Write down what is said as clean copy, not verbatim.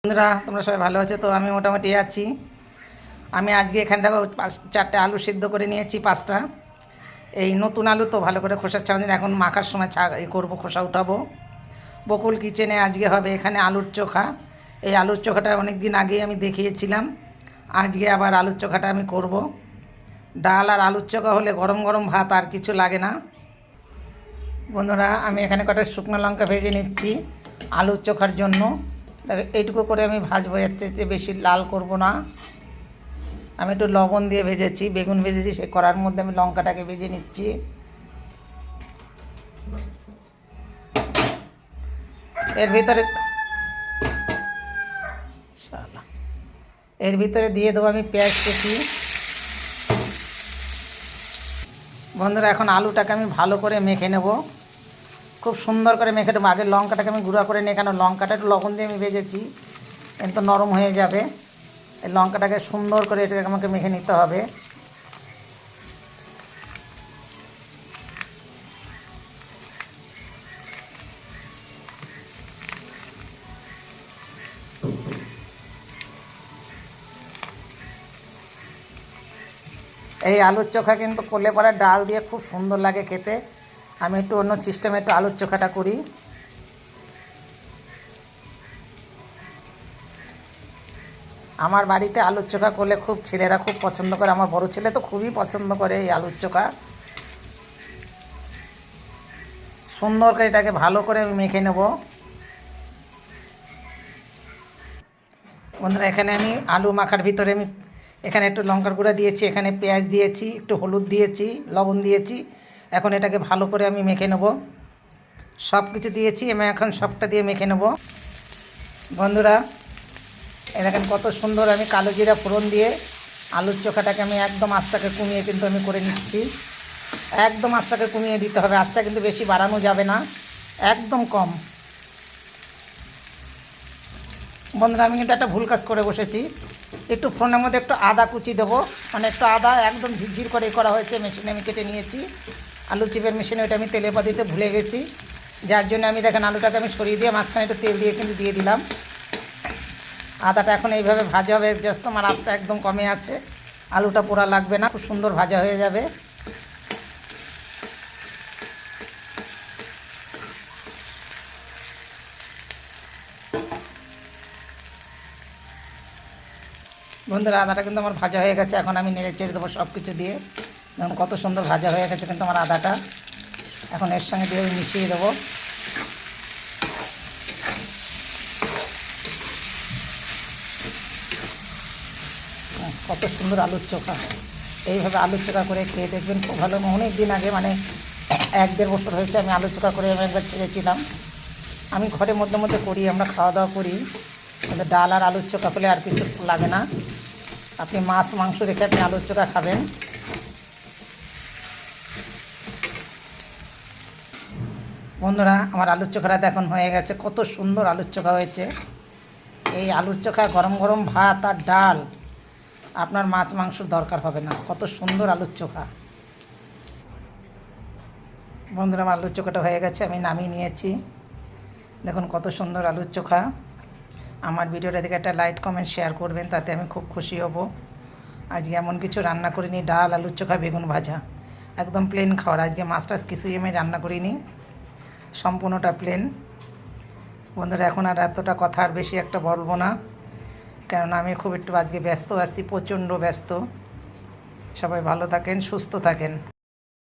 বন্ধুরা তোমরা সবাই ভালো আছো তো? আমি মোটামুটি আছি। আমি আজকে এখানটা 4টে আলু সিদ্ধ করে নিয়েছি, 5টা। এই নতুন আলু তো ভালো করে খোসা ছাড়ানো, এখন মাখার সময় করবো, খোসা উঠাবো। বকুল কিচেনে আজকে হবে এখানে আলুর চোখা। এই আলুর চোখাটা অনেক দিন আগেই আমি দেখিয়েছিলাম, আজকে আবার আলুর চোখাটা আমি করব। ডাল আর আলুর চোখা হলে গরম গরম ভাত আর কিছু লাগে না। বন্ধুরা আমি এখানে কটা শুকনো লঙ্কা ভেজে নিচ্ছি আলুর চোখার জন্য। এইটুকু করে আমি ভাজবো, যাচ্ছে যে বেশি লাল করব না। আমি একটু লবণ দিয়ে ভেজেছি, বেগুন ভেজেছি, সে কড়ার মধ্যে আমি লঙ্কাটাকে ভেজে নিচ্ছি। এর ভিতরে দিয়ে দেবো আমি পেঁয়াজ কুচি। বন্ধুরা এখন আলুটাকে আমি ভালো করে মেখে নেব, খুব সুন্দর করে মেখে নেবো। আগে লঙ্কাটাকে আমি গুঁড়া করে নিই, কেন লঙ্কাটা একটু লবণ দিয়ে আমি ভেজেছি, কিন্তু নরম হয়ে যাবে। এই লঙ্কাটাকে সুন্দর করে এটাকে আমাকে মেখে নিতে হবে। এই আলুর চোখা কিন্তু কোলে পড়া ডাল দিয়ে খুব সুন্দর লাগে খেতে। আমি একটু অন্য সিস্টেমে একটু আলুর চোখাটা করি। আমার বাড়িতে আলুর চোখা করলে খুব ছেলেরা খুব পছন্দ করে, আমার বড় ছেলে তো খুবই পছন্দ করে এই আলুর চোখা। সুন্দর করে এটাকে ভালো করে আমি মেখে নেব। বন্ধুরা এখানে আমি আলু মাখার ভিতরে আমি এখানে একটু লঙ্কার গুঁড়া দিয়েছি, এখানে পেঁয়াজ দিয়েছি, একটু হলুদ দিয়েছি, লবণ দিয়েছি। এখন এটাকে ভালো করে আমি মেখে নেব। সব কিছু দিয়েছি, আমি এখন সবটা দিয়ে মেখে নেব। বন্ধুরা দেখেন কত সুন্দর আমি কালো জিরা ফোড়ন দিয়ে আলুর চোখাটাকে আমি একদম আঁচটাকে কমিয়ে কিন্তু আমি করে নিচ্ছি। একদম আঁচটাকে কমিয়ে দিতে হবে, আঁচটা কিন্তু বেশি বাড়ানো যাবে না, একদম কম। বন্ধুরা আমি কিন্তু একটা ভুল কাজ করে বসেছি, একটু ফোড়নের মধ্যে একটু আদা কুচি দেবো, মানে একটু আদা একদম ঝিরঝির করে করা হয়েছে, মেশিনে আমি কেটে নিয়েছি। আলু চিপের মেশিনে ওইটা আমি তেলে দিতে ভুলে গেছি, যার জন্য আমি দেখেন আলুটাকে আমি সরিয়ে দিয়ে মাঝখানে একটু তেল দিয়ে কিন্তু দিয়ে দিলাম। আদাটা এখন এইভাবে ভাজা হবে, জাস্ট আমার আঁচটা একদম কমে আছে, আলুটা পোড়া লাগবে না, খুব সুন্দর ভাজা হয়ে যাবে। বন্ধুরা আদাটা কিন্তু আমার ভাজা হয়ে গেছে, এখন আমি নেড়ে চেড়ে দেবো সব কিছু দিয়ে। দেখুন কত সুন্দর ভাজা হয়ে গেছে কিন্তু আমার আদাটা। এখন এর সঙ্গে দিয়ে মিশিয়ে দেবো। কত সুন্দর আলুর চোখা, এইভাবে আলুর চোখা করে খেয়ে দেখবেন, খুব ভালো। অনেক দিন আগে, মানে 1-1.5 বছর হয়েছে আমি আলুর চোখা করে আমি একবার ছেড়েছিলাম। আমি ঘরের মধ্যে মধ্যে করি, আমরা খাওয়া দাওয়া করি, কিন্তু ডাল আর আলুর চোখা পেলে আর কিছু লাগে না। আপনি মাছ মাংস রেখে আপনি আলুর চোখা খাবেন। বন্ধুরা আমার আলুর চোখাটা এখন হয়ে গেছে, কত সুন্দর আলুর চোখা হয়েছে। এই আলুর চোখা গরম গরম ভাত আর ডাল, আপনার মাছ মাংসর দরকার হবে না, কত সুন্দর আলুর চোখা। বন্ধুরা আমার আলুর চোখাটা হয়ে গেছে, আমি নামিয়ে নিয়েছি। দেখুন কত সুন্দর আলুর চোখা। আমার ভিডিওটা দেখে একটা লাইক কমেন্ট শেয়ার করবেন, তাতে আমি খুব খুশি হব। আজকে এমন কিছু রান্না করিনি, ডাল আলুর চোখা বেগুন ভাজা, একদম প্লেন খাওয়ার। আজকে মাছ টাছ কিছুই আমি রান্না করিনি, সম্পূর্ণটা প্লেন। বন্ধুরা এখন আর এতটা কথা আর বেশি একটা বলবো না, কেননা আমি খুব একটু আজকে ব্যস্ত আছি, প্রচণ্ড ব্যস্ত। সবাই ভালো থাকেন, সুস্থ থাকেন।